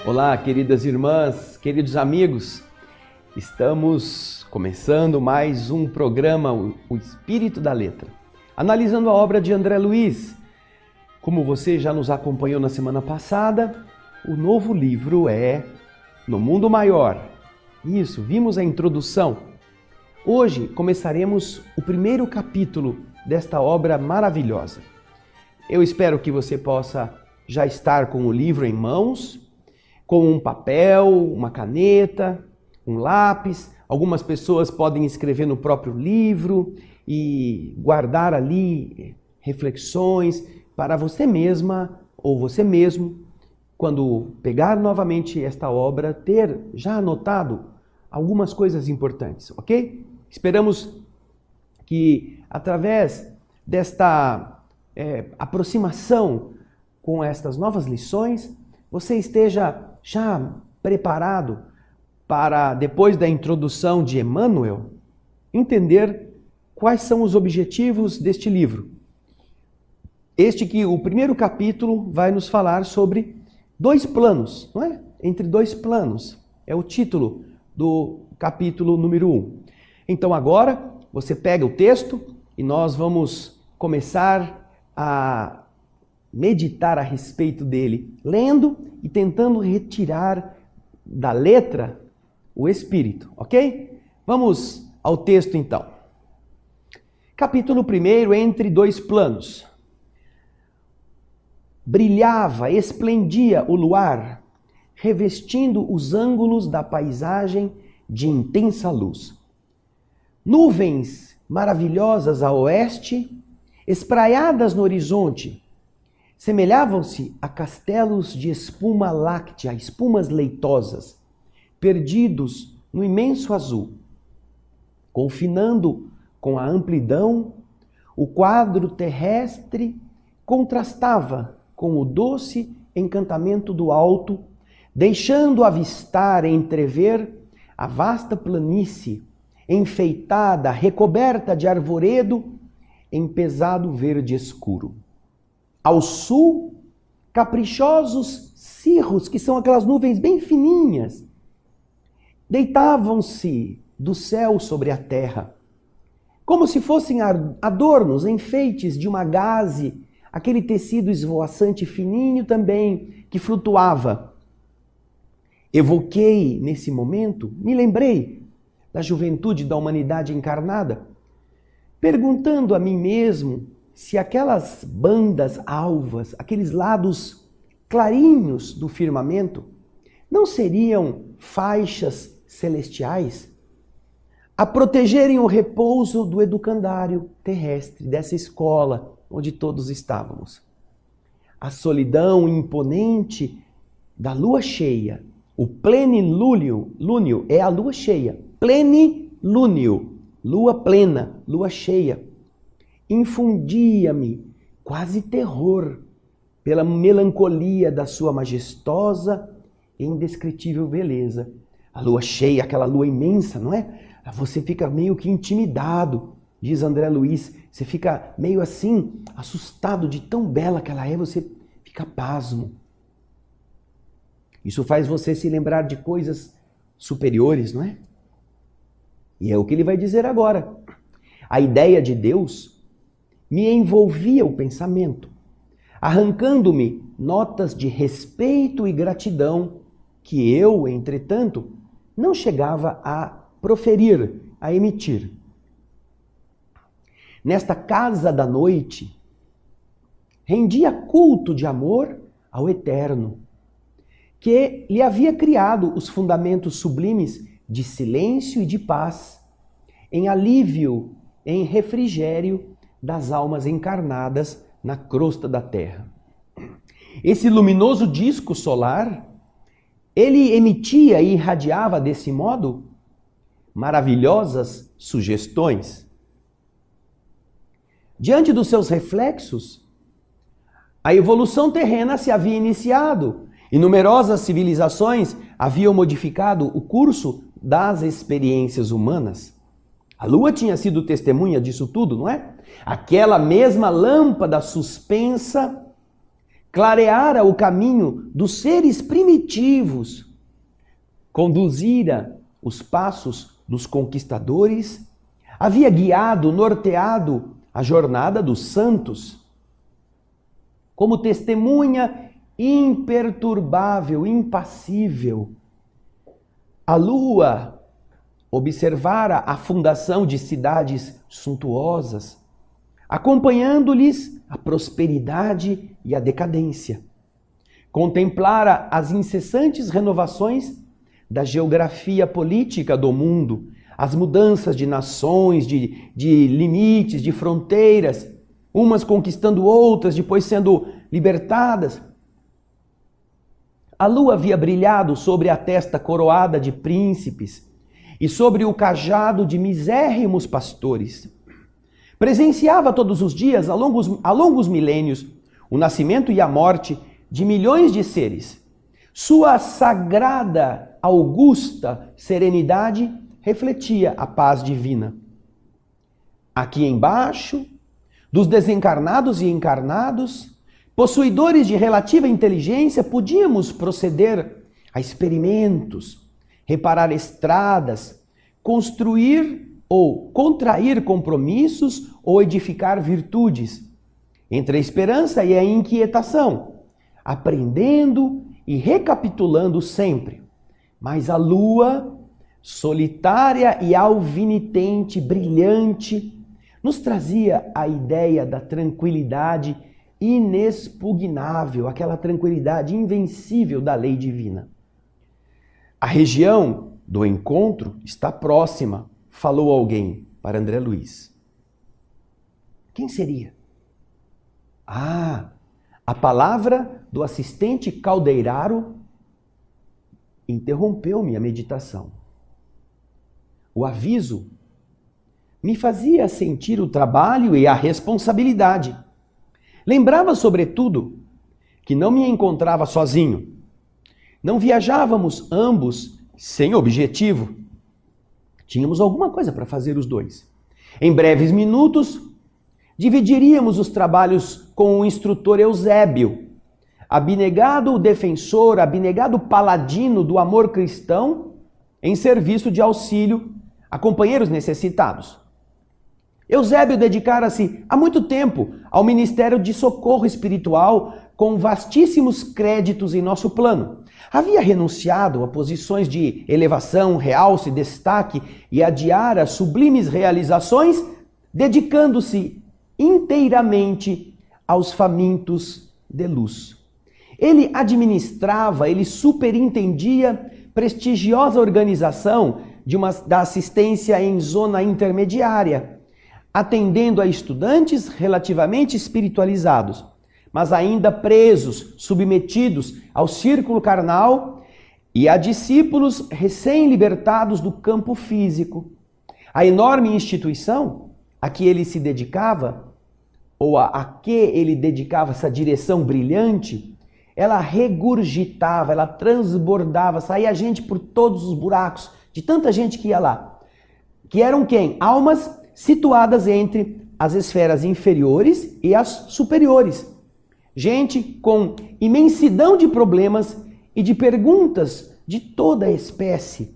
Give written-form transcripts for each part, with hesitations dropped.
Olá, queridas irmãs, queridos amigos, estamos começando mais um programa, O Espírito da Letra, analisando a obra de André Luiz. Como você já nos acompanhou na semana passada, o novo livro é No Mundo Maior. Isso, vimos a introdução. Hoje começaremos o primeiro capítulo desta obra maravilhosa. Eu espero que você possa já estar com o livro em mãos, com um papel, uma caneta, um lápis. Algumas pessoas podem escrever no próprio livro e guardar ali reflexões para você mesma ou você mesmo, quando pegar novamente esta obra, ter já anotado algumas coisas importantes, ok? Esperamos que através desta aproximação com estas novas lições, você esteja já preparado para, depois da introdução de Emmanuel, entender quais são os objetivos deste livro. O primeiro capítulo vai nos falar sobre dois planos, não é? Entre dois planos, é o título do capítulo número 1. Então agora, você pega o texto e nós vamos começar a meditar a respeito dele, lendo e tentando retirar da letra o espírito, ok? Vamos ao texto então. Capítulo 1, Entre dois planos. Brilhava, esplendia o luar, revestindo os ângulos da paisagem de intensa luz. Nuvens maravilhosas a oeste, espraiadas no horizonte, semelhavam-se a castelos de espuma láctea, espumas leitosas, perdidos no imenso azul. Confinando com a amplidão, o quadro terrestre contrastava com o doce encantamento do alto, deixando avistar e entrever a vasta planície, enfeitada, recoberta de arvoredo, em pesado verde escuro. Ao sul, caprichosos cirros, que são aquelas nuvens bem fininhas, deitavam-se do céu sobre a terra, como se fossem adornos, enfeites de uma gaze, aquele tecido esvoaçante fininho também, que flutuava. Evoquei nesse momento, me lembrei da juventude da humanidade encarnada, perguntando a mim mesmo se aquelas bandas alvas, aqueles lados clarinhos do firmamento, não seriam faixas celestiais a protegerem o repouso do educandário terrestre, dessa escola onde todos estávamos. A solidão imponente da lua cheia, o plenilúnio é a lua cheia, plenilúnio, lua plena, lua cheia, infundia-me quase terror pela melancolia da sua majestosa e indescritível beleza. A lua cheia, aquela lua imensa, não é? Você fica meio que intimidado, diz André Luiz. Você fica meio assim, assustado de tão bela que ela é, você fica pasmo. Isso faz você se lembrar de coisas superiores, não é? E é o que ele vai dizer agora. A ideia de Deus me envolvia o pensamento, arrancando-me notas de respeito e gratidão que eu, entretanto, não chegava a proferir, a emitir. Nesta casa da noite, rendia culto de amor ao Eterno, que lhe havia criado os fundamentos sublimes de silêncio e de paz, em alívio, em refrigério das almas encarnadas na crosta da terra. Esse luminoso disco solar, ele emitia e irradiava desse modo maravilhosas sugestões. Diante dos seus reflexos, a evolução terrena se havia iniciado e numerosas civilizações haviam modificado o curso das experiências humanas. A lua tinha sido testemunha disso tudo, não é? Aquela mesma lâmpada suspensa clareara o caminho dos seres primitivos, conduzira os passos dos conquistadores, havia guiado, norteado a jornada dos santos. Como testemunha imperturbável, impassível, a lua observara a fundação de cidades suntuosas, acompanhando-lhes a prosperidade e a decadência. Contemplara as incessantes renovações da geografia política do mundo, as mudanças de nações, de limites, de fronteiras, umas conquistando outras, depois sendo libertadas. A lua havia brilhado sobre a testa coroada de príncipes e sobre o cajado de misérrimos pastores. Presenciava todos os dias, a longos milênios, o nascimento e a morte de milhões de seres. Sua sagrada, augusta serenidade refletia a paz divina. Aqui embaixo, dos desencarnados e encarnados, possuidores de relativa inteligência, podíamos proceder a experimentos, reparar estradas, construir ou contrair compromissos ou edificar virtudes, entre a esperança e a inquietação, aprendendo e recapitulando sempre. Mas a lua, solitária e alvinitente, brilhante, nos trazia a ideia da tranquilidade inexpugnável, aquela tranquilidade invencível da lei divina. A região do encontro está próxima, falou alguém para André Luiz. Quem seria? A palavra do assistente caldeiraro interrompeu minha meditação. O aviso me fazia sentir o trabalho e a responsabilidade. Lembrava, sobretudo, que não me encontrava sozinho. Não viajávamos ambos sem objetivo. Tínhamos alguma coisa para fazer os dois. Em breves minutos, dividiríamos os trabalhos com o instrutor Eusébio, abnegado defensor, abnegado paladino do amor cristão, em serviço de auxílio a companheiros necessitados. Eusébio dedicara-se há muito tempo ao ministério de socorro espiritual com vastíssimos créditos em nosso plano. Havia renunciado a posições de elevação, realce, destaque e adiara sublimes realizações, dedicando-se inteiramente aos famintos de luz. Ele administrava, ele superintendia prestigiosa organização da assistência em zona intermediária, atendendo a estudantes relativamente espiritualizados, mas ainda presos, submetidos ao círculo carnal, e a discípulos recém-libertados do campo físico. A enorme instituição a que ele se dedicava, ou a que ele dedicava essa direção brilhante, ela regurgitava, ela transbordava, saía gente por todos os buracos, de tanta gente que ia lá. Que eram quem? Almas situadas entre as esferas inferiores e as superiores. Gente com imensidão de problemas e de perguntas de toda a espécie,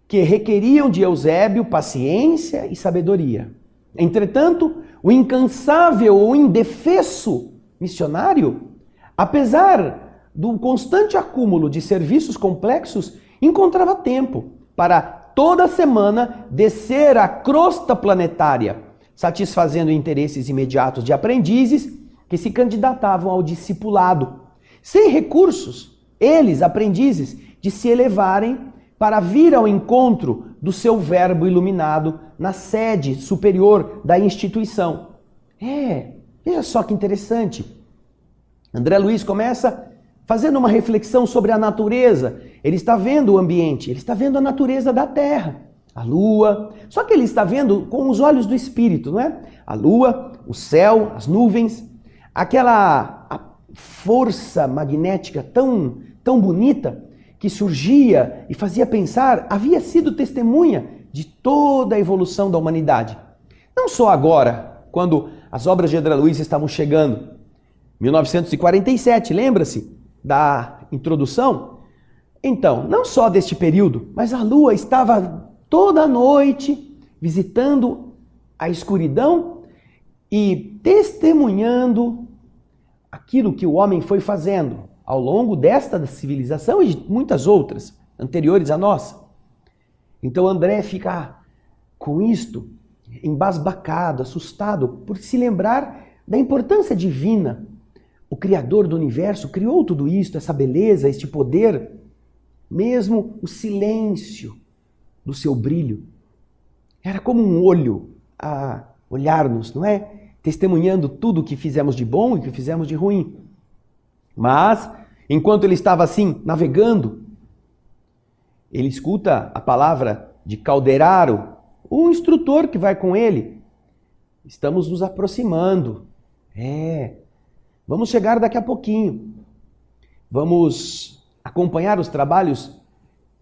que requeriam de Eusébio paciência e sabedoria. Entretanto, o incansável ou indefesso missionário, apesar do constante acúmulo de serviços complexos, encontrava tempo para toda semana descer a crosta planetária, satisfazendo interesses imediatos de aprendizes que se candidatavam ao discipulado, sem recursos, eles, aprendizes, de se elevarem para vir ao encontro do seu verbo iluminado na sede superior da instituição. Veja só que interessante. André Luiz começa fazendo uma reflexão sobre a natureza. Ele está vendo o ambiente, ele está vendo a natureza da Terra, a Lua. Só que ele está vendo com os olhos do Espírito, não é? A Lua, o céu, as nuvens, aquela força magnética tão bonita que surgia e fazia pensar, havia sido testemunha de toda a evolução da humanidade. Não só agora, quando as obras de André Luiz estavam chegando. 1947, lembra-se da introdução? Então, não só deste período, mas a Lua estava toda noite visitando a escuridão e testemunhando aquilo que o homem foi fazendo ao longo desta civilização e de muitas outras anteriores à nossa. Então André fica com isto embasbacado, assustado, por se lembrar da importância divina. O Criador do universo criou tudo isto, essa beleza, este poder, mesmo o silêncio do seu brilho. Era como um olho a olhar-nos, não é? Testemunhando tudo o que fizemos de bom e o que fizemos de ruim. Mas, enquanto ele estava assim, navegando, ele escuta a palavra de Calderaro, o instrutor que vai com ele. Estamos nos aproximando. Vamos chegar daqui a pouquinho. Vamos acompanhar os trabalhos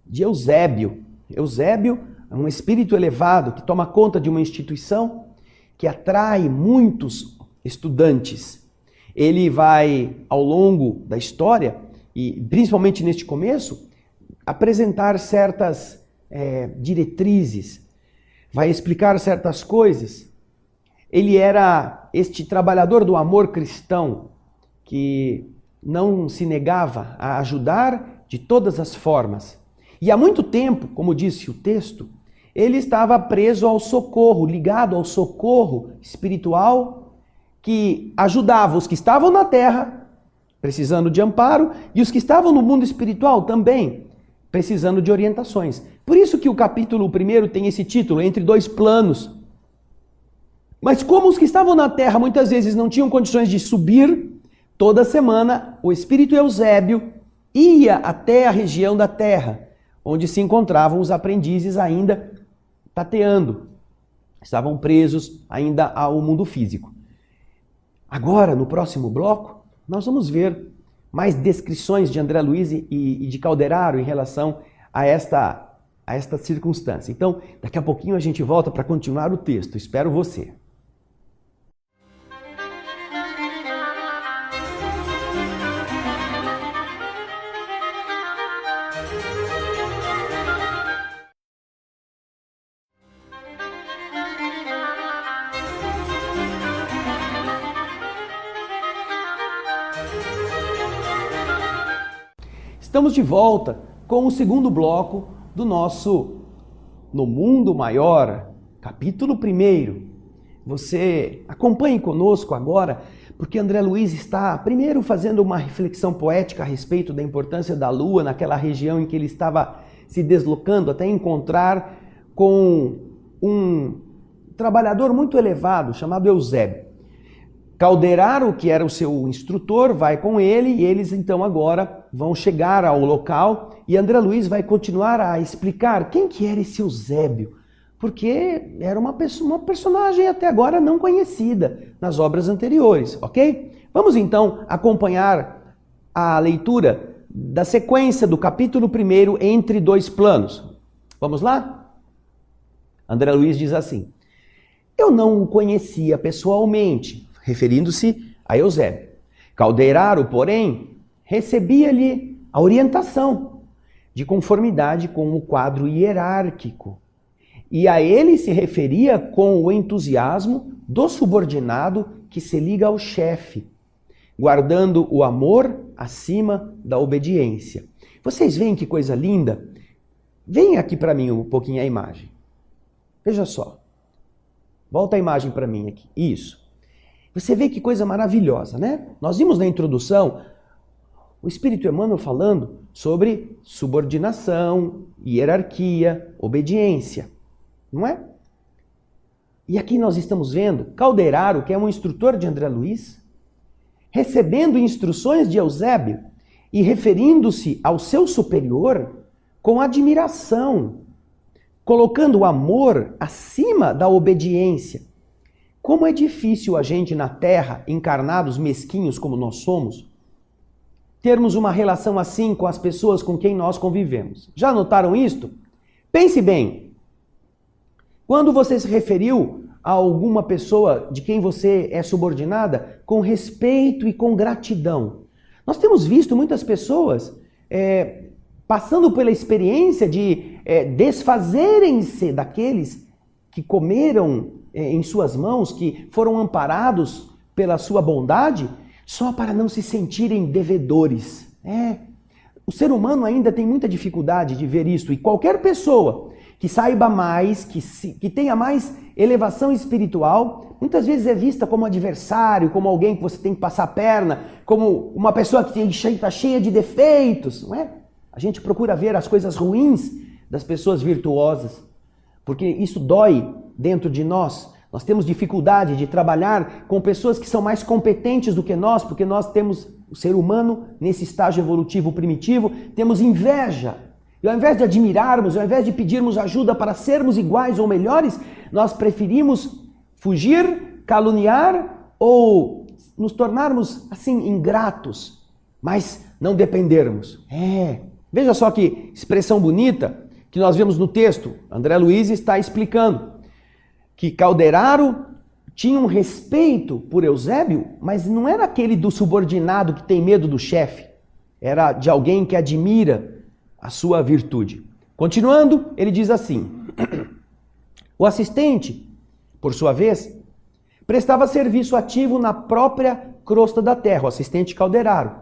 de Eusébio. Eusébio é um espírito elevado que toma conta de uma instituição que atrai muitos estudantes. Ele vai, ao longo da história, e principalmente neste começo, apresentar certas diretrizes, vai explicar certas coisas. Ele era este trabalhador do amor cristão que não se negava a ajudar de todas as formas. E há muito tempo, como disse o texto, ele estava preso ao socorro, ligado ao socorro espiritual que ajudava os que estavam na terra, precisando de amparo, e os que estavam no mundo espiritual também, precisando de orientações. Por isso que o capítulo 1 tem esse título, Entre Dois Planos. Mas como os que estavam na terra muitas vezes não tinham condições de subir, toda semana o espírito Eusébio ia até a região da terra, onde se encontravam os aprendizes ainda tateando. Estavam presos ainda ao mundo físico. Agora, no próximo bloco, nós vamos ver mais descrições de André Luiz e de Calderaro em relação a esta circunstância. Então, daqui a pouquinho a gente volta para continuar o texto. Espero você. Estamos de volta com o segundo bloco do nosso No Mundo Maior, capítulo 1. Você acompanhe conosco agora, porque André Luiz está primeiro fazendo uma reflexão poética a respeito da importância da Lua naquela região em que ele estava se deslocando até encontrar com um trabalhador muito elevado chamado Eusébio. Calderaro, que era o seu instrutor, vai com ele e eles então agora vão chegar ao local e André Luiz vai continuar a explicar quem que era esse Eusébio, porque era uma personagem até agora não conhecida nas obras anteriores, ok? Vamos então acompanhar a leitura da sequência do capítulo 1, Entre Dois Planos. Vamos lá? André Luiz diz assim: eu não o conhecia pessoalmente, referindo-se a Eusébio. Calderaro, porém, recebia-lhe a orientação de conformidade com o quadro hierárquico, e a ele se referia com o entusiasmo do subordinado que se liga ao chefe, guardando o amor acima da obediência. Vocês veem que coisa linda? Vem aqui para mim um pouquinho a imagem. Veja só. Volta a imagem para mim aqui. Isso. Você vê que coisa maravilhosa, né? Nós vimos na introdução o Espírito Emmanuel falando sobre subordinação, hierarquia, obediência, não é? E aqui nós estamos vendo Calderaro, que é um instrutor de André Luiz, recebendo instruções de Eusébio e referindo-se ao seu superior com admiração, colocando o amor acima da obediência. Como é difícil a gente na Terra, encarnados mesquinhos como nós somos, termos uma relação assim com as pessoas com quem nós convivemos. Já notaram isto? Pense bem. Quando você se referiu a alguma pessoa de quem você é subordinada, com respeito e com gratidão. Nós temos visto muitas pessoas passando pela experiência de desfazerem-se daqueles que comeram em suas mãos, que foram amparados pela sua bondade, só para não se sentirem devedores. O ser humano ainda tem muita dificuldade de ver isso, e qualquer pessoa que saiba mais, que tenha mais elevação espiritual, muitas vezes é vista como adversário, como alguém que você tem que passar a perna, como uma pessoa que está cheia de defeitos, não é? A gente procura ver as coisas ruins das pessoas virtuosas, porque isso dói dentro de nós. Nós temos dificuldade de trabalhar com pessoas que são mais competentes do que nós, porque nós temos, o ser humano, nesse estágio evolutivo primitivo, temos inveja. E ao invés de admirarmos, ao invés de pedirmos ajuda para sermos iguais ou melhores, nós preferimos fugir, caluniar ou nos tornarmos assim ingratos, mas não dependermos. Veja só que expressão bonita que nós vemos no texto. André Luiz está explicando que Calderaro tinha um respeito por Eusébio, mas não era aquele do subordinado que tem medo do chefe. Era de alguém que admira a sua virtude. Continuando, ele diz assim: o assistente, por sua vez, prestava serviço ativo na própria crosta da terra, o assistente Calderaro,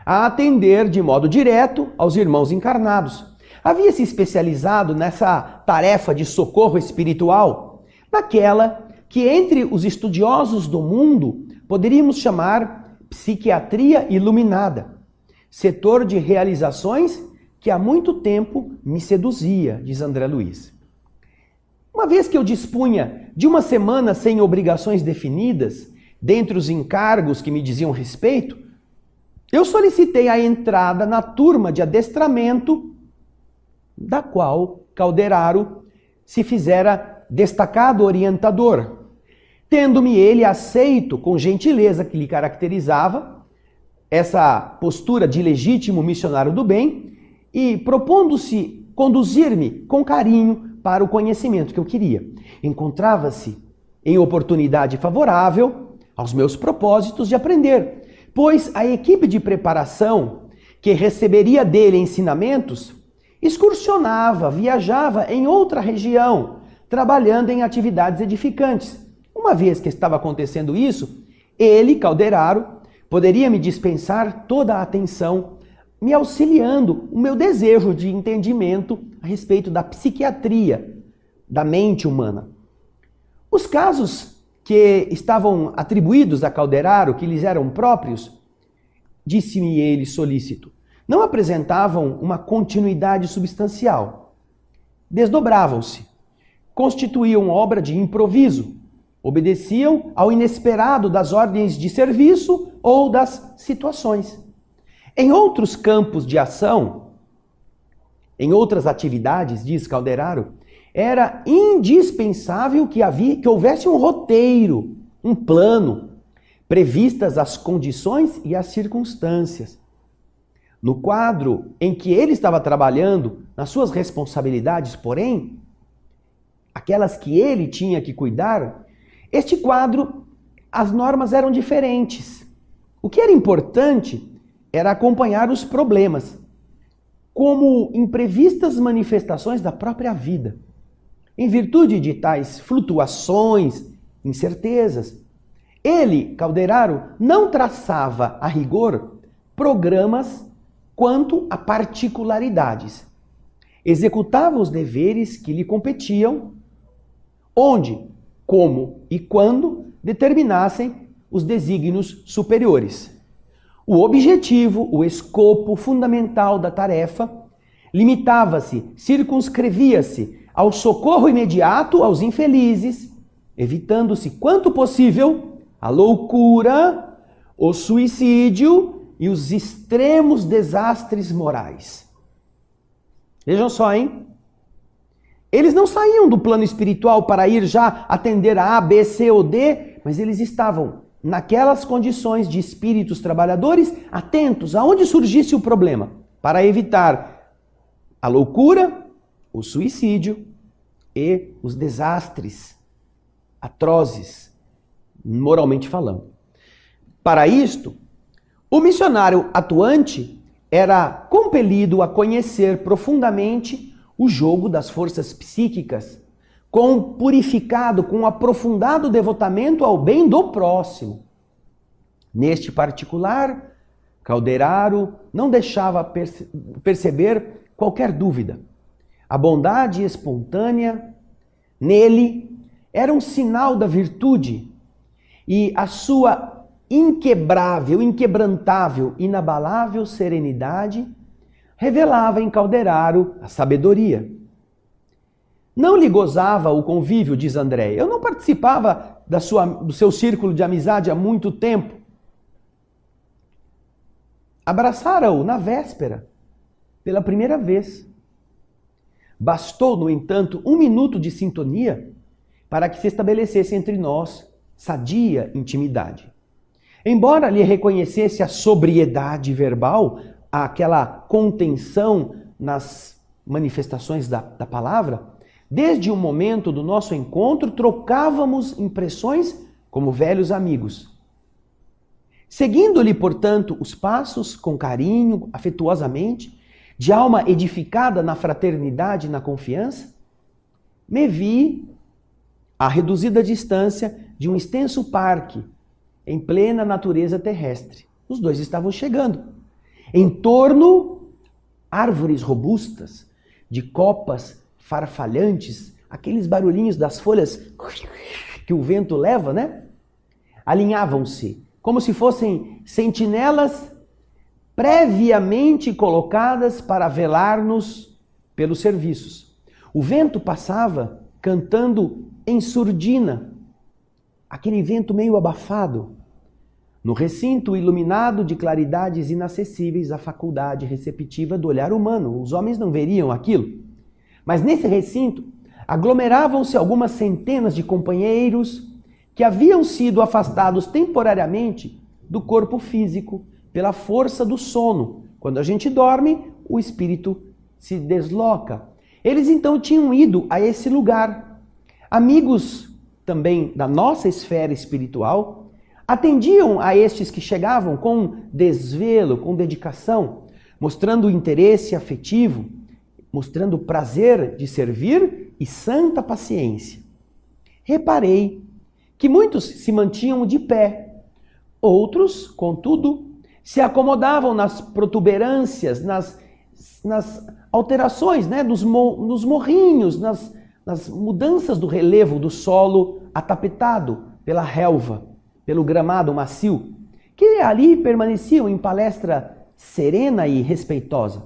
a atender de modo direto aos irmãos encarnados. Havia se especializado nessa tarefa de socorro espiritual, naquela que entre os estudiosos do mundo poderíamos chamar psiquiatria iluminada, setor de realizações que há muito tempo me seduzia, diz André Luiz. Uma vez que eu dispunha de uma semana sem obrigações definidas, dentre os encargos que me diziam respeito, eu solicitei a entrada na turma de adestramento, da qual Calderaro se fizera destacado orientador, tendo-me ele aceito com gentileza que lhe caracterizava, essa postura de legítimo missionário do bem, e propondo-se conduzir-me com carinho para o conhecimento que eu queria. Encontrava-se em oportunidade favorável aos meus propósitos de aprender, pois a equipe de preparação que receberia dele ensinamentos excursionava, viajava em outra região, trabalhando em atividades edificantes. Uma vez que estava acontecendo isso, ele, Calderaro, poderia me dispensar toda a atenção, me auxiliando o meu desejo de entendimento a respeito da psiquiatria, da mente humana. Os casos que estavam atribuídos a Calderaro, que lhes eram próprios, disse-me ele solícito, não apresentavam uma continuidade substancial. Desdobravam-se, constituíam obra de improviso, obedeciam ao inesperado das ordens de serviço ou das situações. Em outros campos de ação, em outras atividades, diz Calderaro, era indispensável que houvesse um roteiro, um plano, previstas as condições e as circunstâncias. No quadro em que ele estava trabalhando, nas suas responsabilidades, porém, aquelas que ele tinha que cuidar, este quadro, as normas eram diferentes. O que era importante era acompanhar os problemas, como imprevistas manifestações da própria vida. Em virtude de tais flutuações, incertezas, ele, Calderaro, não traçava a rigor programas quanto a particularidades. Executava os deveres que lhe competiam, onde, como e quando determinassem os desígnios superiores. O objetivo, o escopo fundamental da tarefa, limitava-se, circunscrevia-se ao socorro imediato aos infelizes, evitando-se quanto possível a loucura, o suicídio e os extremos desastres morais. Vejam só, hein? Eles não saíam do plano espiritual para ir já atender a A, B, C ou D, mas eles estavam naquelas condições de espíritos trabalhadores, atentos aonde surgisse o problema, para evitar a loucura, o suicídio, e os desastres atrozes, moralmente falando. Para isto, o missionário atuante era compelido a conhecer profundamente o jogo das forças psíquicas, com purificado, com aprofundado devotamento ao bem do próximo. Neste particular, Calderaro não deixava perceber qualquer dúvida. A bondade espontânea nele era um sinal da virtude e a sua inquebrável, inquebrantável, inabalável serenidade revelava em Calderaro a sabedoria. Não lhe gozava o convívio, diz André. Eu não participava do seu círculo de amizade há muito tempo. Abraçara-o na véspera, pela primeira vez. Bastou, no entanto, 1 minuto de sintonia para que se estabelecesse entre nós sadia intimidade. Embora lhe reconhecesse a sobriedade verbal, aquela contenção nas manifestações da palavra, desde o momento do nosso encontro trocávamos impressões como velhos amigos. Seguindo-lhe, portanto, os passos com carinho, afetuosamente, de alma edificada na fraternidade e na confiança, me vi à reduzida distância de um extenso parque, em plena natureza terrestre. Os dois estavam chegando. Em torno, árvores robustas, de copas farfalhantes, aqueles barulhinhos das folhas que o vento leva, né? Alinhavam-se, como se fossem sentinelas previamente colocadas para velar-nos pelos serviços. O vento passava cantando em surdina, aquele vento meio abafado. No recinto iluminado de claridades inacessíveis à faculdade receptiva do olhar humano, os homens não veriam aquilo. Mas nesse recinto aglomeravam-se algumas centenas de companheiros que haviam sido afastados temporariamente do corpo físico pela força do sono. Quando a gente dorme, o espírito se desloca. Eles então tinham ido a esse lugar. Amigos também da nossa esfera espiritual atendiam a estes que chegavam com desvelo, com dedicação, mostrando interesse afetivo, mostrando prazer de servir e santa paciência. Reparei que muitos se mantinham de pé, outros, contudo, se acomodavam nas protuberâncias, nas alterações, né, nos morrinhos, nas mudanças do relevo do solo atapetado pela relva, pelo gramado macio, que ali permaneciam em palestra serena e respeitosa.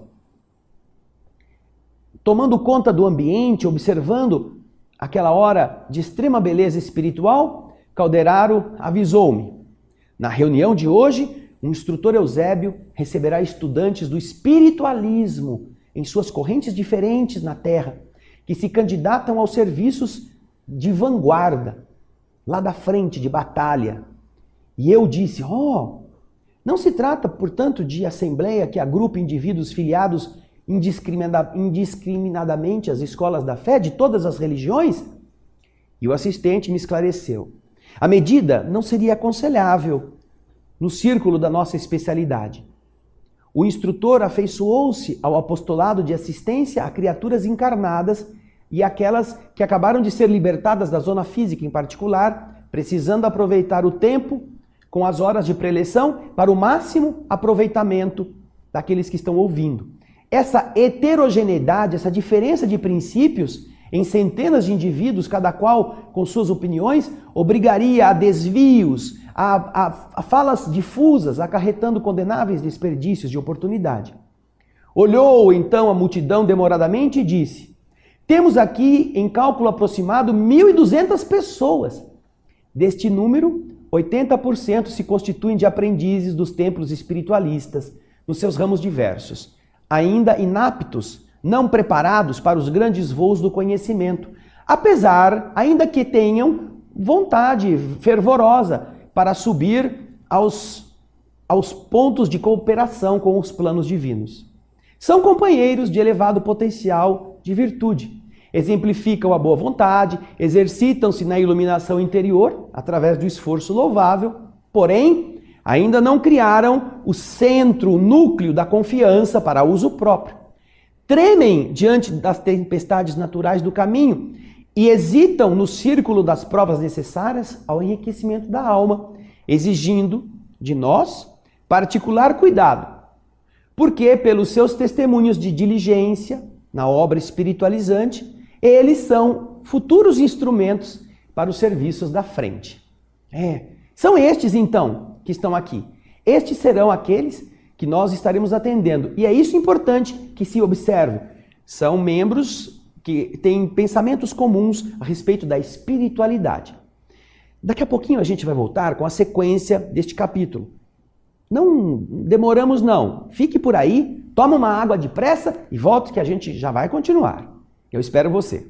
Tomando conta do ambiente, observando aquela hora de extrema beleza espiritual, Calderaro avisou-me: na reunião de hoje, o instrutor Eusébio receberá estudantes do espiritualismo em suas correntes diferentes na Terra, que se candidatam aos serviços de vanguarda, lá da frente, de batalha. E eu disse: não se trata, portanto, de assembleia que agrupa indivíduos filiados indiscriminadamente às escolas da fé de todas as religiões? E o assistente me esclareceu: a medida não seria aconselhável no círculo da nossa especialidade. O instrutor afeiçoou-se ao apostolado de assistência a criaturas encarnadas e aquelas que acabaram de ser libertadas da zona física em particular, precisando aproveitar o tempo com as horas de preleção para o máximo aproveitamento daqueles que estão ouvindo. Essa heterogeneidade, essa diferença de princípios em centenas de indivíduos, cada qual com suas opiniões, obrigaria a desvios, a falas difusas, acarretando condenáveis desperdícios de oportunidade. Olhou então a multidão demoradamente e disse: temos aqui em cálculo aproximado 1.200 pessoas. Deste número, 80% se constituem de aprendizes dos templos espiritualistas, nos seus ramos diversos, ainda inaptos, não preparados para os grandes voos do conhecimento, apesar, ainda que tenham vontade fervorosa para subir aos pontos de cooperação com os planos divinos. São companheiros de elevado potencial de virtude. exemplificam a boa vontade, exercitam-se na iluminação interior através do esforço louvável, porém, ainda não criaram o centro, o núcleo da confiança para uso próprio. Tremem diante das tempestades naturais do caminho e hesitam no círculo das provas necessárias ao enriquecimento da alma, exigindo de nós particular cuidado, porque pelos seus testemunhos de diligência na obra espiritualizante, eles são futuros instrumentos para os serviços da frente. São estes então que estão aqui. Estes serão aqueles que nós estaremos atendendo. E é isso importante que se observe. São membros que têm pensamentos comuns a respeito da espiritualidade. Daqui a pouquinho a gente vai voltar com a sequência deste capítulo. Não demoramos não. Fique por aí, toma uma água depressa e volte que a gente já vai continuar. Eu espero você.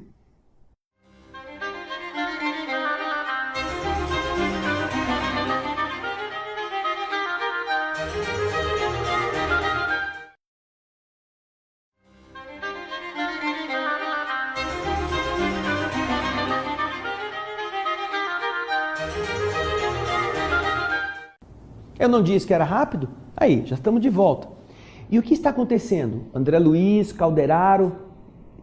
Eu não disse que era rápido? Aí, já estamos de volta. E o que está acontecendo? André Luiz, Calderaro,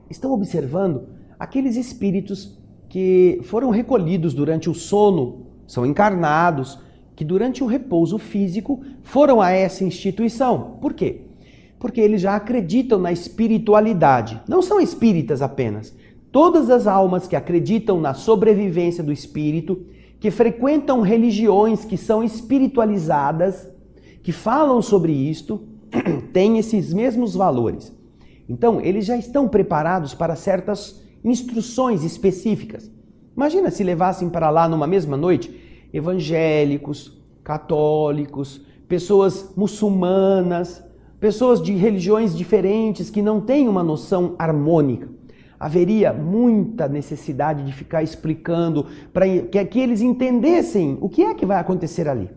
estão observando aqueles espíritos que foram recolhidos durante o sono, são encarnados, que durante o repouso físico foram a essa instituição. Por quê? Porque eles já acreditam na espiritualidade. Não são espíritas apenas. Todas as almas que acreditam na sobrevivência do espírito, que frequentam religiões que são espiritualizadas, que falam sobre isto, têm esses mesmos valores. Então, eles já estão preparados para certas instruções específicas. Imagina se levassem para lá numa mesma noite evangélicos, católicos, pessoas muçulmanas, pessoas de religiões diferentes que não têm uma noção harmônica. Haveria muita necessidade de ficar explicando para que eles entendessem o que é que vai acontecer ali.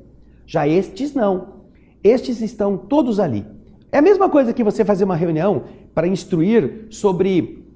Já estes não. Estes estão todos ali. É a mesma coisa que você fazer uma reunião para instruir sobre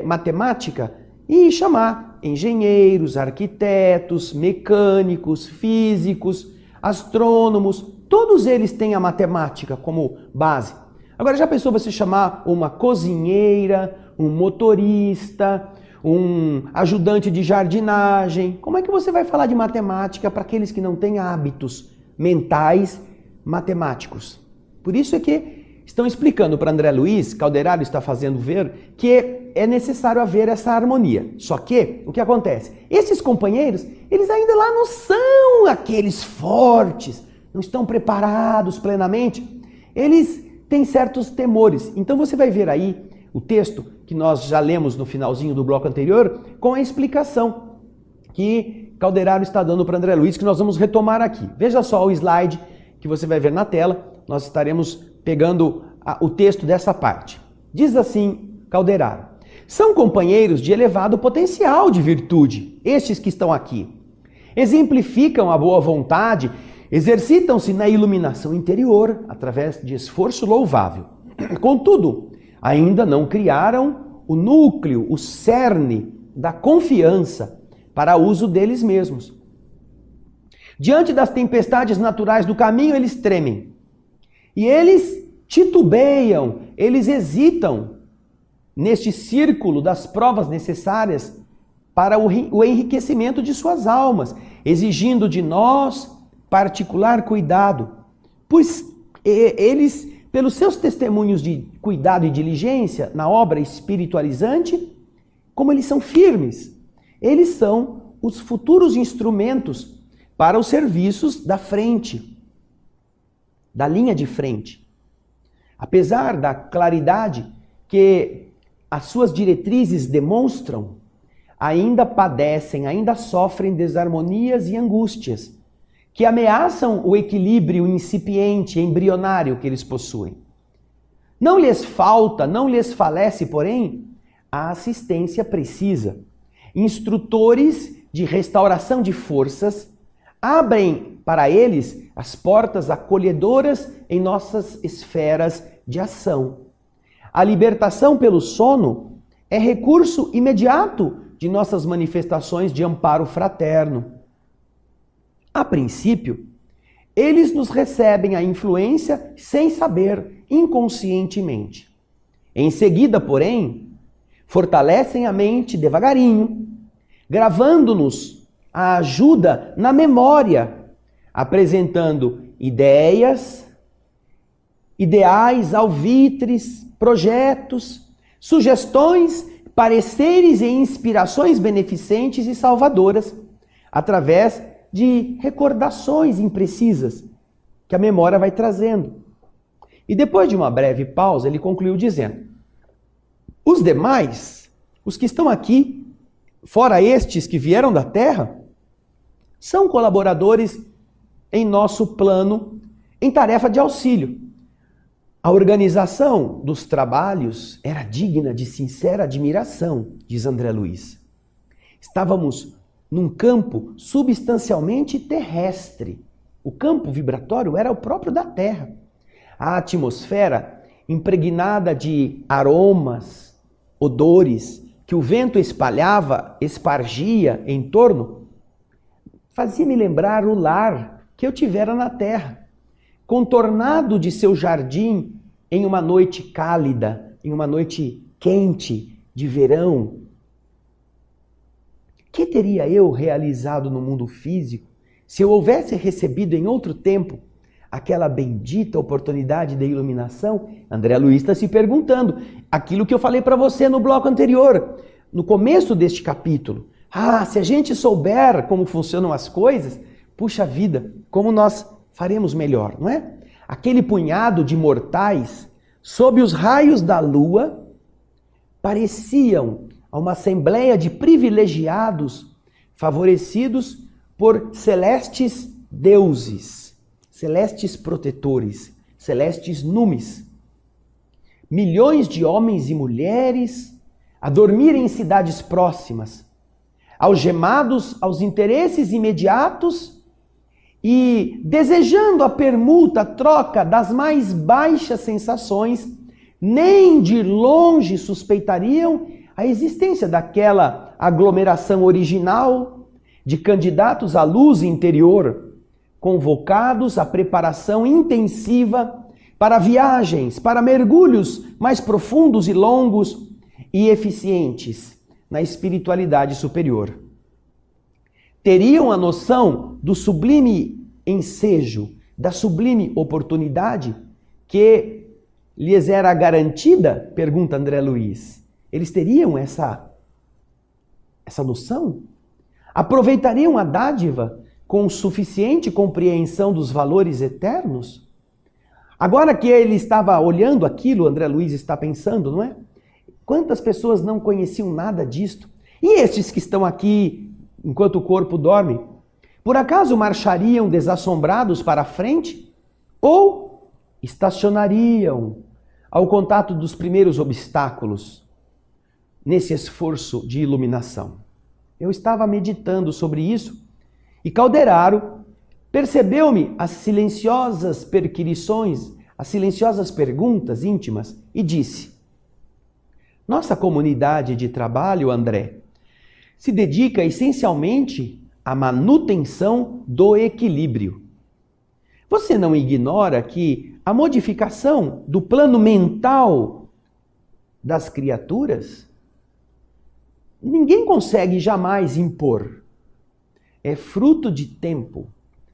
matemática e chamar engenheiros, arquitetos, mecânicos, físicos, astrônomos. Todos eles têm a matemática como base. Agora, já pensou você chamar uma cozinheira, um motorista, um ajudante de jardinagem? Como é que você vai falar de matemática para aqueles que não têm hábitos mentais matemáticos? Por isso é que estão explicando para André Luiz, Calderaro está fazendo ver, que é necessário haver essa harmonia. Só que, o que acontece? Esses companheiros, eles ainda lá não são aqueles fortes, não estão preparados plenamente. Eles têm certos temores. Então você vai ver aí o texto que nós já lemos no finalzinho do bloco anterior, com a explicação que Calderaro está dando para André Luiz, que nós vamos retomar aqui. Veja só o slide que você vai ver na tela, nós estaremos pegando o texto dessa parte. Diz assim Calderaro: são companheiros de elevado potencial de virtude, estes que estão aqui. Exemplificam a boa vontade, exercitam-se na iluminação interior através de esforço louvável. Contudo, ainda não criaram o núcleo, o cerne da confiança para uso deles mesmos. Diante das tempestades naturais do caminho, eles tremem. E eles titubeiam, eles hesitam neste círculo das provas necessárias para o enriquecimento de suas almas, exigindo de nós particular cuidado, pois eles, pelos seus testemunhos de cuidado e diligência na obra espiritualizante, como eles são firmes, eles são os futuros instrumentos para os serviços da frente, da linha de frente. Apesar da claridade que as suas diretrizes demonstram, ainda padecem, ainda sofrem desarmonias e angústias que ameaçam o equilíbrio incipiente, embrionário que eles possuem. Não lhes falta, não lhes falece, porém, a assistência precisa. Instrutores de restauração de forças abrem para eles as portas acolhedoras em nossas esferas de ação. A libertação pelo sono é recurso imediato de nossas manifestações de amparo fraterno. A princípio, eles nos recebem a influência sem saber, inconscientemente. Em seguida, porém, fortalecem a mente devagarinho, gravando-nos a ajuda na memória, apresentando ideias, ideais, alvitres, projetos, sugestões, pareceres e inspirações beneficentes e salvadoras, através de recordações imprecisas que a memória vai trazendo. E depois de uma breve pausa, ele concluiu dizendo: os demais, os que estão aqui, fora estes que vieram da Terra, são colaboradores em nosso plano, em tarefa de auxílio. A organização dos trabalhos era digna de sincera admiração, diz André Luiz. Estávamos num campo substancialmente terrestre. O campo vibratório era o próprio da Terra. A atmosfera, impregnada de aromas, odores, que o vento espalhava, espargia em torno, fazia-me lembrar o lar que eu tivera na Terra, contornado de seu jardim em uma noite cálida, em uma noite quente de verão. Que teria eu realizado no mundo físico se eu houvesse recebido em outro tempo aquela bendita oportunidade de iluminação? André Luiz está se perguntando aquilo que eu falei para você no bloco anterior, no começo deste capítulo. Se a gente souber como funcionam as coisas, puxa vida, como nós faremos melhor, não é? Aquele punhado de mortais, sob os raios da lua, pareciam a uma assembleia de privilegiados, favorecidos por celestes deuses, celestes protetores, celestes numes. Milhões de homens e mulheres a dormirem em cidades próximas, algemados aos interesses imediatos e desejando a permuta, a troca das mais baixas sensações, nem de longe suspeitariam a existência daquela aglomeração original de candidatos à luz interior, convocados à preparação intensiva para viagens, para mergulhos mais profundos e longos e eficientes na espiritualidade superior. Teriam a noção do sublime ensejo, da sublime oportunidade que lhes era garantida? Pergunta André Luiz. Eles teriam essa noção? Aproveitariam a dádiva com suficiente compreensão dos valores eternos? Agora que ele estava olhando aquilo, André Luiz está pensando, não é? Quantas pessoas não conheciam nada disto? E estes que estão aqui enquanto o corpo dorme, por acaso marchariam desassombrados para a frente? Ou estacionariam ao contato dos primeiros obstáculos nesse esforço de iluminação? Eu estava meditando sobre isso e Calderaro percebeu-me as silenciosas perquirições, as silenciosas perguntas íntimas e disse: nossa comunidade de trabalho, André, se dedica essencialmente à manutenção do equilíbrio. Você não ignora que a modificação do plano mental das criaturas ninguém consegue jamais impor. É fruto de tempo,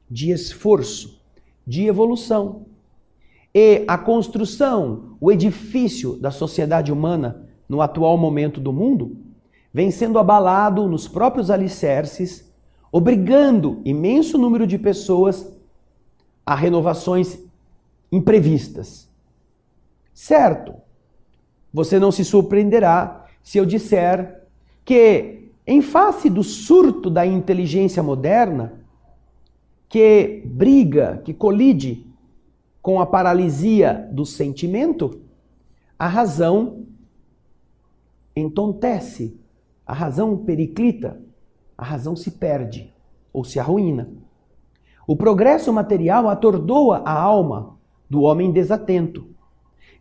de esforço, de evolução. E a construção, o edifício da sociedade humana no atual momento do mundo vem sendo abalado nos próprios alicerces, obrigando imenso número de pessoas a renovações imprevistas. Certo, você não se surpreenderá se eu disser que, em face do surto da inteligência moderna, que briga, que colide com a paralisia do sentimento, a razão entontece, a razão periclita, a razão se perde ou se arruína. O progresso material atordoa a alma do homem desatento.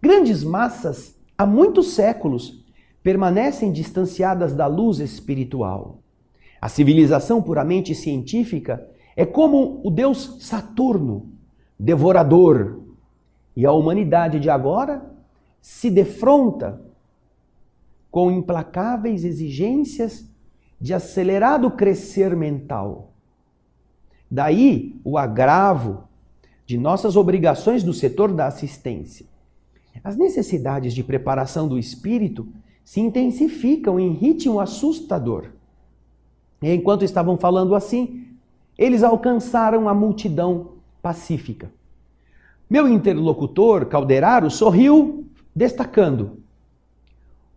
Grandes massas, há muitos séculos, permanecem distanciadas da luz espiritual. A civilização puramente científica é como o deus Saturno, devorador, e a humanidade de agora se defronta com implacáveis exigências de acelerado crescer mental. Daí o agravo de nossas obrigações no setor da assistência. As necessidades de preparação do espírito se intensificam em ritmo assustador. E enquanto estavam falando assim, eles alcançaram a multidão pacífica. Meu interlocutor, Calderaro, sorriu, destacando: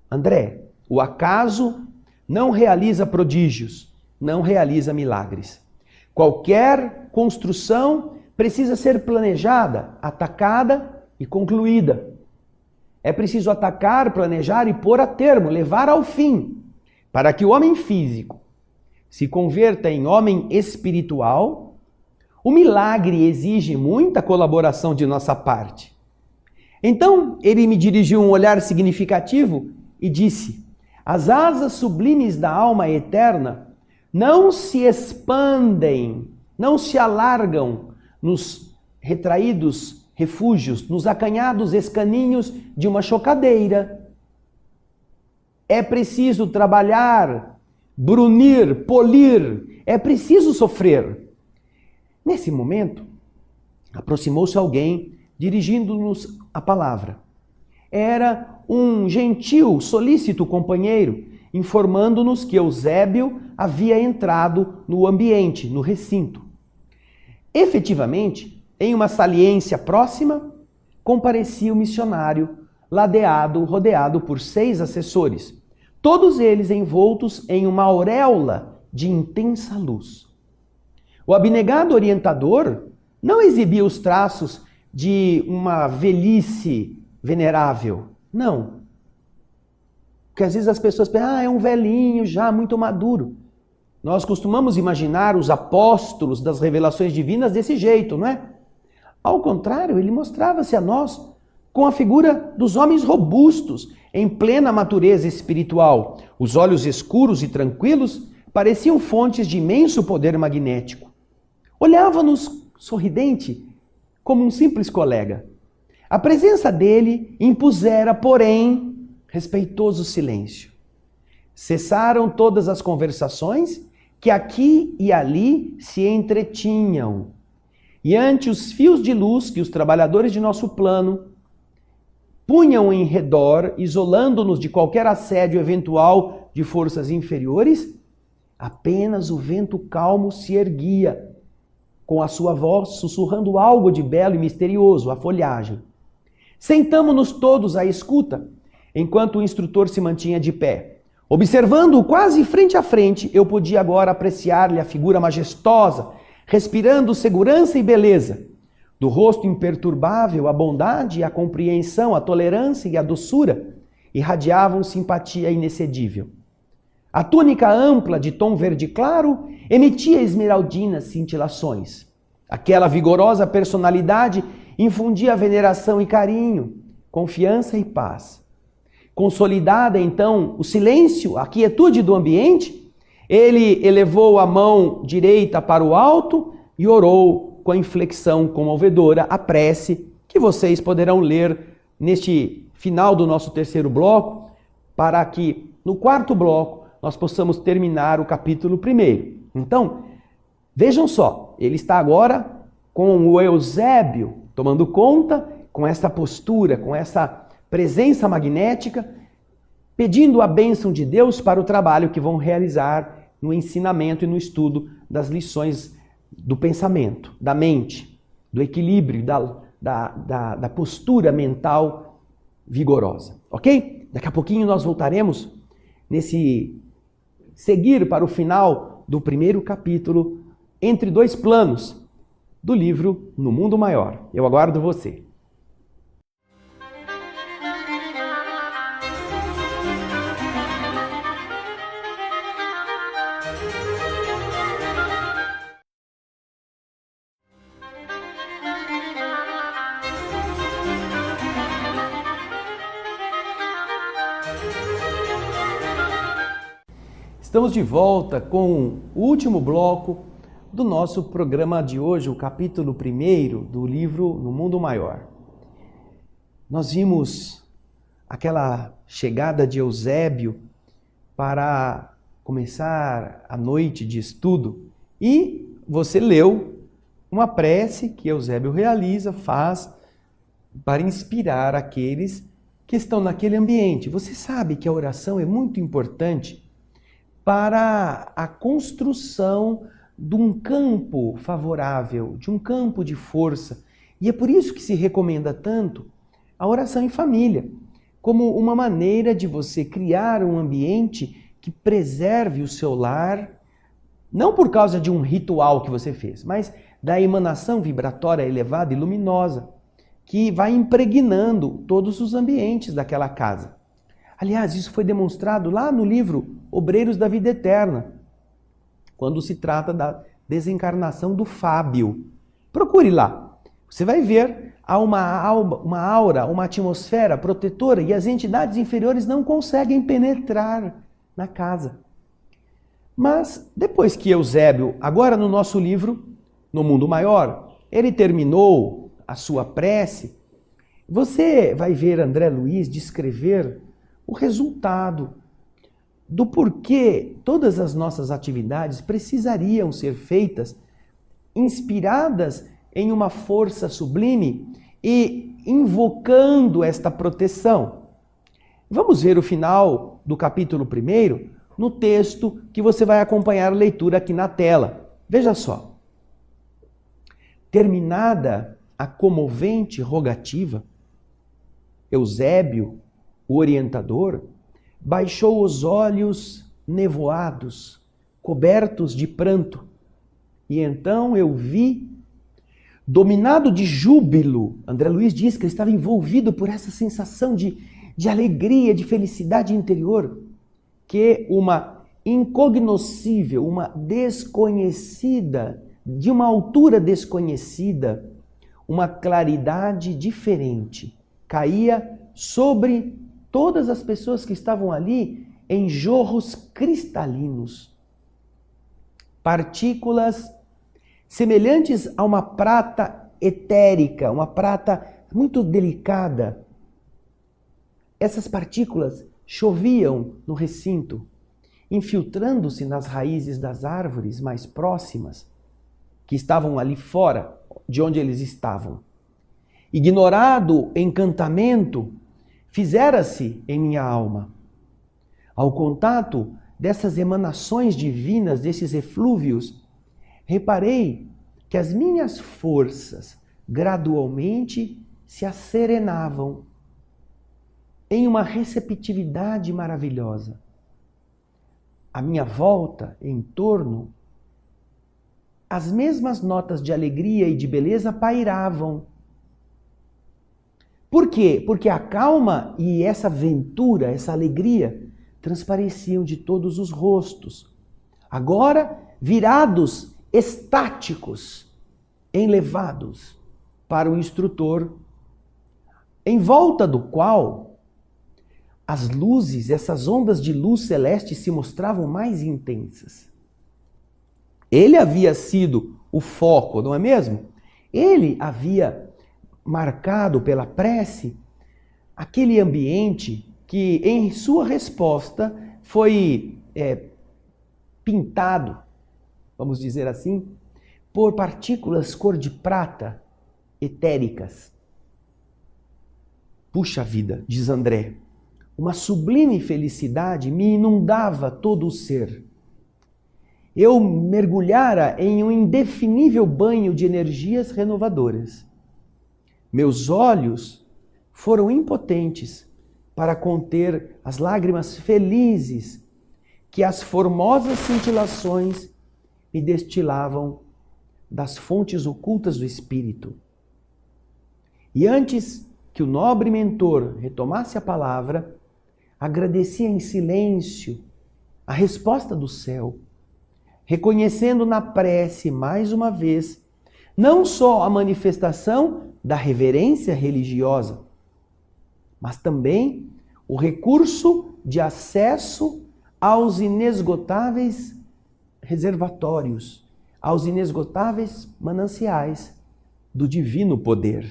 André, o acaso não realiza prodígios, não realiza milagres. Qualquer construção precisa ser planejada, atacada e concluída. É preciso atacar, planejar e pôr a termo, levar ao fim, para que o homem físico se converta em homem espiritual. O milagre exige muita colaboração de nossa parte. Então, ele me dirigiu um olhar significativo e disse: as asas sublimes da alma eterna não se expandem, não se alargam nos retraídos refúgios, nos acanhados escaninhos de uma chocadeira. É preciso trabalhar, brunir, polir, é preciso sofrer. Nesse momento, aproximou-se alguém, dirigindo-nos a palavra. Era um gentil, solícito companheiro, informando-nos que Eusébio havia entrado no ambiente, no recinto. Efetivamente, em uma saliência próxima, comparecia o missionário, rodeado por 6 assessores, todos eles envoltos em uma auréola de intensa luz. O abnegado orientador não exibia os traços de uma velhice venerável. Não. Porque às vezes as pessoas pensam, é um velhinho já, muito maduro. Nós costumamos imaginar os apóstolos das revelações divinas desse jeito, não é? Ao contrário, ele mostrava-se a nós com a figura dos homens robustos, em plena natureza espiritual. Os olhos escuros e tranquilos pareciam fontes de imenso poder magnético. Olhava-nos sorridente, como um simples colega. A presença dele impusera, porém, respeitoso silêncio. Cessaram todas as conversações que aqui e ali se entretinham. E ante os fios de luz que os trabalhadores de nosso plano punham em redor, isolando-nos de qualquer assédio eventual de forças inferiores, apenas o vento calmo se erguia, com a sua voz sussurrando algo de belo e misterioso, a folhagem. Sentamo-nos todos à escuta, enquanto o instrutor se mantinha de pé. Observando-o quase frente a frente, eu podia agora apreciar-lhe a figura majestosa, respirando segurança e beleza. Do rosto imperturbável, a bondade, a compreensão, a tolerância e a doçura irradiavam simpatia inexcedível. A túnica ampla de tom verde claro emitia esmeraldinas cintilações. Aquela vigorosa personalidade infundia veneração e carinho, confiança e paz. Consolidada então o silêncio, a quietude do ambiente, ele elevou a mão direita para o alto e orou com a inflexão comovedora a prece que vocês poderão ler neste final do nosso terceiro bloco, para que no quarto bloco nós possamos terminar o capítulo 1. Então, vejam só, ele está agora com o Eusébio tomando conta, com essa postura, com essa presença magnética, pedindo a bênção de Deus para o trabalho que vão realizar no ensinamento e no estudo das lições do pensamento, da mente, do equilíbrio, da postura mental vigorosa. Ok? Daqui a pouquinho nós voltaremos nesse seguir para o final do 1º capítulo, Entre Dois Planos, do livro No Mundo Maior. Eu aguardo você. Estamos de volta com o último bloco do nosso programa de hoje, o capítulo 1 do livro No Mundo Maior. Nós vimos aquela chegada de Eusébio para começar a noite de estudo e você leu uma prece que Eusébio faz para inspirar aqueles que estão naquele ambiente. Você sabe que a oração é muito importante para a construção de um campo favorável, de um campo de força. E é por isso que se recomenda tanto a oração em família, como uma maneira de você criar um ambiente que preserve o seu lar, não por causa de um ritual que você fez, mas da emanação vibratória elevada e luminosa, que vai impregnando todos os ambientes daquela casa. Aliás, isso foi demonstrado lá no livro Obreiros da Vida Eterna, quando se trata da desencarnação do Fábio. Procure lá. Você vai ver, há uma aura, uma atmosfera protetora e as entidades inferiores não conseguem penetrar na casa. Mas depois que Eusébio, agora no nosso livro, No Mundo Maior, ele terminou a sua prece, você vai ver André Luiz descrever o resultado do porquê todas as nossas atividades precisariam ser feitas inspiradas em uma força sublime e invocando esta proteção. Vamos ver o final do capítulo 1 no texto que você vai acompanhar a leitura aqui na tela. Veja só. Terminada a comovente rogativa, Eusébio, o orientador, baixou os olhos nevoados, cobertos de pranto, e então eu vi, dominado de júbilo, André Luiz diz que ele estava envolvido por essa sensação de alegria, de felicidade interior, que uma incognoscível, uma desconhecida, de uma altura desconhecida, uma claridade diferente, caía sobre todas as pessoas que estavam ali em jorros cristalinos. Partículas semelhantes a uma prata etérica, uma prata muito delicada. Essas partículas choviam no recinto, infiltrando-se nas raízes das árvores mais próximas, que estavam ali fora de onde eles estavam. Ignorado encantamento fizera-se em minha alma. Ao contato dessas emanações divinas, desses eflúvios, reparei que as minhas forças gradualmente se asserenavam em uma receptividade maravilhosa. À minha volta, em torno, as mesmas notas de alegria e de beleza pairavam. Por quê? Porque a calma e essa ventura, essa alegria, transpareciam de todos os rostos. Agora, virados, estáticos, elevados para o instrutor, em volta do qual as luzes, essas ondas de luz celeste se mostravam mais intensas. Ele havia sido o foco, não é mesmo? Ele havia marcado pela prece aquele ambiente que, em sua resposta, foi pintado, vamos dizer assim, por partículas cor de prata etéricas. Puxa vida, diz André, uma sublime felicidade me inundava todo o ser. Eu mergulhara em um indefinível banho de energias renovadoras. Meus olhos foram impotentes para conter as lágrimas felizes que as formosas cintilações me destilavam das fontes ocultas do espírito. E antes que o nobre mentor retomasse a palavra, agradeci em silêncio a resposta do céu, reconhecendo na prece mais uma vez não só a manifestação da reverência religiosa, mas também o recurso de acesso aos inesgotáveis reservatórios, aos inesgotáveis mananciais do divino poder.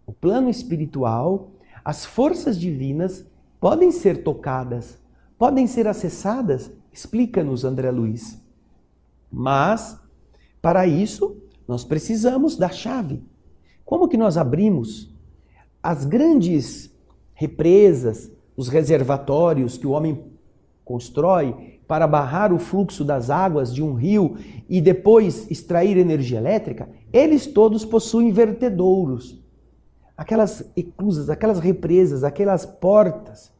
O plano espiritual, as forças divinas podem ser tocadas, podem ser acessadas, explica-nos André Luiz. Mas, para isso, nós precisamos da chave. Como que nós abrimos as grandes represas, os reservatórios que o homem constrói para barrar o fluxo das águas de um rio e depois extrair energia elétrica? Eles todos possuem vertedouros. Aquelas eclusas, aquelas represas, aquelas portas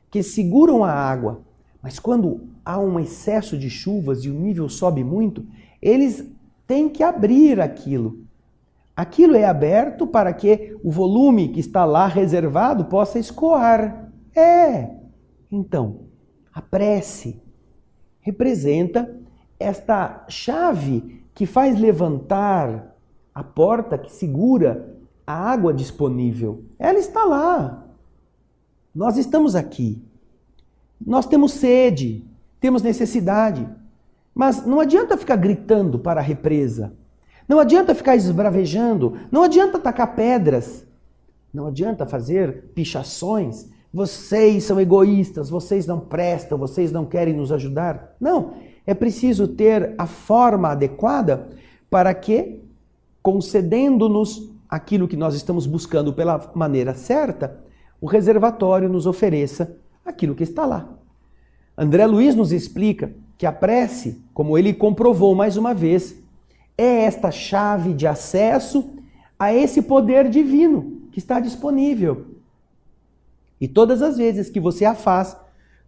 que seguram a água. Mas quando há um excesso de chuvas e o nível sobe muito, eles têm que abrir aquilo. Aquilo é aberto para que o volume que está lá reservado possa escoar. Então, a prece representa esta chave que faz levantar a porta que segura a água disponível. Ela está lá. Nós estamos aqui. Nós temos sede, temos necessidade. Mas não adianta ficar gritando para a represa. Não adianta ficar esbravejando. Não adianta tacar pedras. Não adianta fazer pichações. Vocês são egoístas, vocês não prestam, vocês não querem nos ajudar. Não, é preciso ter a forma adequada para que, concedendo-nos aquilo que nós estamos buscando pela maneira certa, o reservatório nos ofereça aquilo que está lá. André Luiz nos explica que a prece, como ele comprovou mais uma vez, é esta chave de acesso a esse poder divino que está disponível. E todas as vezes que você a faz,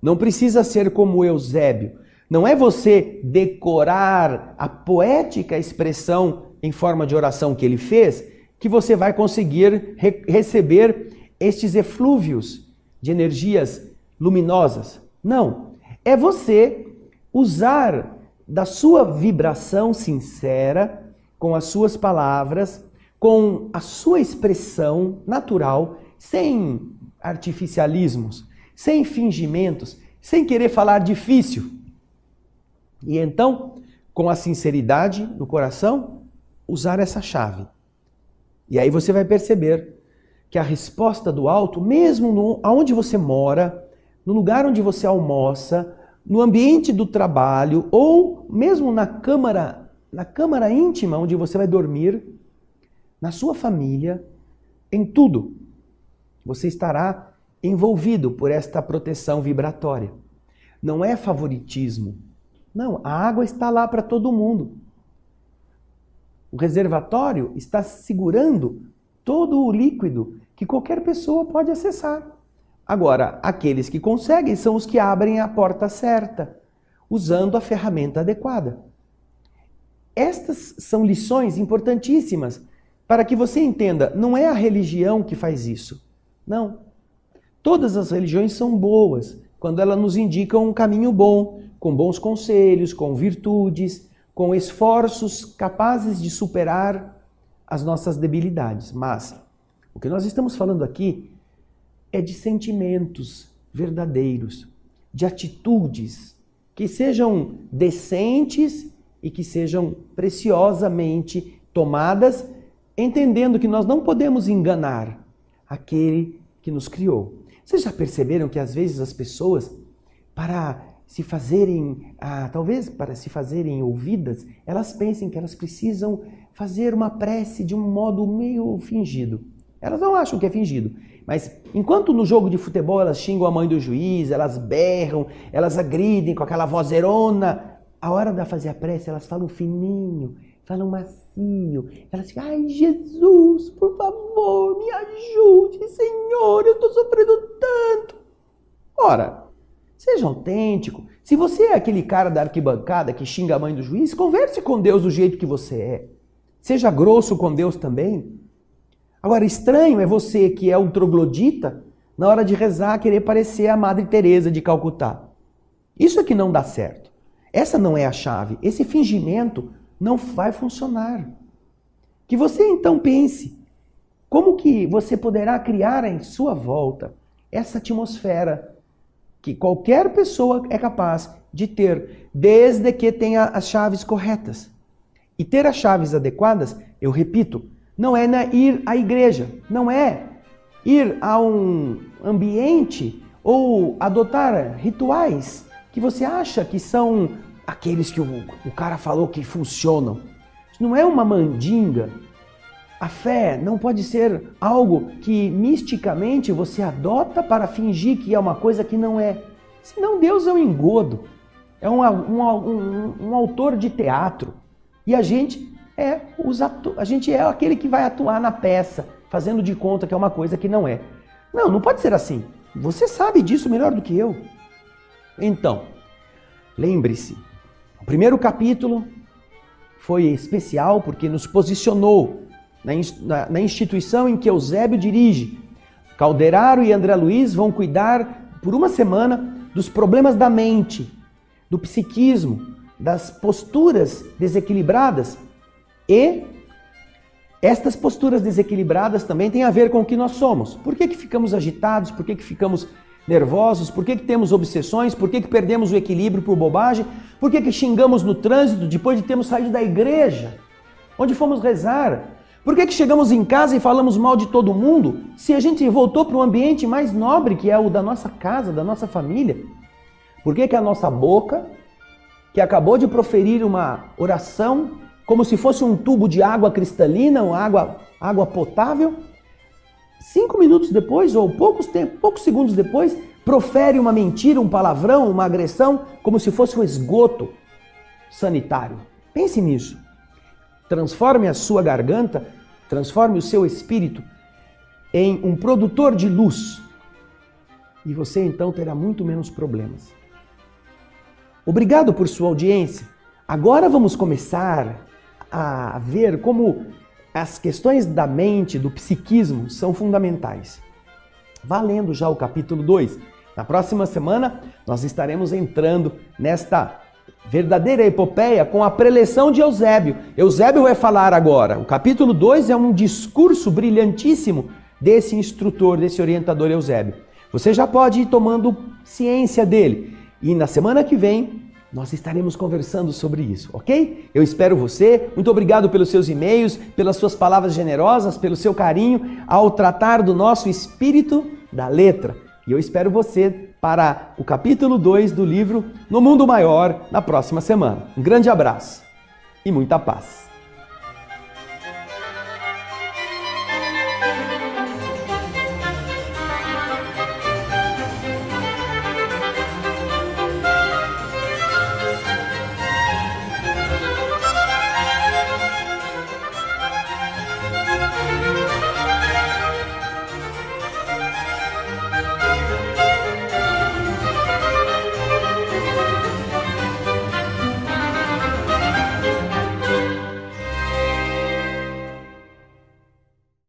não precisa ser como Eusébio. Não é você decorar a poética expressão em forma de oração que ele fez, que você vai conseguir receber estes eflúvios de energias luminosas. Não. É você usar da sua vibração sincera, com as suas palavras, com a sua expressão natural, sem artificialismos, sem fingimentos, sem querer falar difícil. E então, com a sinceridade no coração, usar essa chave. E aí você vai perceber que a resposta do alto, mesmo aonde você mora, no lugar onde você almoça, no ambiente do trabalho ou mesmo na câmara íntima onde você vai dormir, na sua família, em tudo, você estará envolvido por esta proteção vibratória. Não é favoritismo. Não, a água está lá para todo mundo. O reservatório está segurando todo o líquido que qualquer pessoa pode acessar. Agora, aqueles que conseguem são os que abrem a porta certa, usando a ferramenta adequada. Estas são lições importantíssimas para que você entenda, não é a religião que faz isso. Não. Todas as religiões são boas quando elas nos indicam um caminho bom, com bons conselhos, com virtudes, com esforços capazes de superar as nossas debilidades. Mas o que nós estamos falando aqui é de sentimentos verdadeiros, de atitudes que sejam decentes e que sejam preciosamente tomadas, entendendo que nós não podemos enganar aquele que nos criou. Vocês já perceberam que às vezes as pessoas, para se fazerem, talvez para se fazerem ouvidas, elas pensem que elas precisam fazer uma prece de um modo meio fingido. Elas não acham que é fingido. Mas enquanto no jogo de futebol elas xingam a mãe do juiz, elas berram, elas agridem com aquela vozerona, a hora de fazer a prece elas falam fininho, falam macio. Elas ficam, ai Jesus, por favor, me ajude, Senhor, eu estou sofrendo tanto. Ora, seja autêntico. Se você é aquele cara da arquibancada que xinga a mãe do juiz, converse com Deus do jeito que você é. Seja grosso com Deus também. Agora, estranho é você que é um troglodita, na hora de rezar, querer parecer a Madre Teresa de Calcutá. Isso é que não dá certo. Essa não é a chave. Esse fingimento não vai funcionar. Que você então pense, como que você poderá criar em sua volta essa atmosfera que qualquer pessoa é capaz de ter, desde que tenha as chaves corretas. E ter as chaves adequadas, eu repito, não é ir à igreja, não é ir a um ambiente ou adotar rituais que você acha que são aqueles que o cara falou que funcionam. Isso não é uma mandinga. A fé não pode ser algo que misticamente você adota para fingir que é uma coisa que não é. Senão Deus é um engodo, é um autor de teatro. E a gente é aquele que vai atuar na peça, fazendo de conta que é uma coisa que não é. Não pode ser assim. Você sabe disso melhor do que eu. Então, lembre-se, o primeiro capítulo foi especial porque nos posicionou na instituição em que Eusébio dirige. Calderaro e André Luiz vão cuidar por uma semana dos problemas da mente, do psiquismo, das posturas desequilibradas. E estas posturas desequilibradas também têm a ver com o que nós somos. Por que ficamos agitados? Por que ficamos nervosos? Por que temos obsessões? Por que perdemos o equilíbrio por bobagem? Por que xingamos no trânsito depois de termos saído da igreja, onde fomos rezar? Por que chegamos em casa e falamos mal de todo mundo, se a gente voltou para um ambiente mais nobre, que é o da nossa casa, da nossa família? Por que a nossa boca, que acabou de proferir uma oração, como se fosse um tubo de água cristalina, uma água potável, 5 minutos depois, ou poucos segundos depois, profere uma mentira, um palavrão, uma agressão, como se fosse um esgoto sanitário? Pense nisso. Transforme a sua garganta, transforme o seu espírito em um produtor de luz. E você então terá muito menos problemas. Obrigado por sua audiência. Agora vamos começar a ver como as questões da mente, do psiquismo, são fundamentais. Valendo já o capítulo 2. Na próxima semana nós estaremos entrando nesta verdadeira epopeia com a preleção de Eusébio. Eusébio vai falar agora. O capítulo 2 é um discurso brilhantíssimo desse instrutor, desse orientador Eusébio. Você já pode ir tomando ciência dele. E na semana que vem nós estaremos conversando sobre isso, ok? Eu espero você. Muito obrigado pelos seus e-mails, pelas suas palavras generosas, pelo seu carinho ao tratar do nosso espírito da letra. E eu espero você para o capítulo 2 do livro No Mundo Maior na próxima semana. Um grande abraço e muita paz.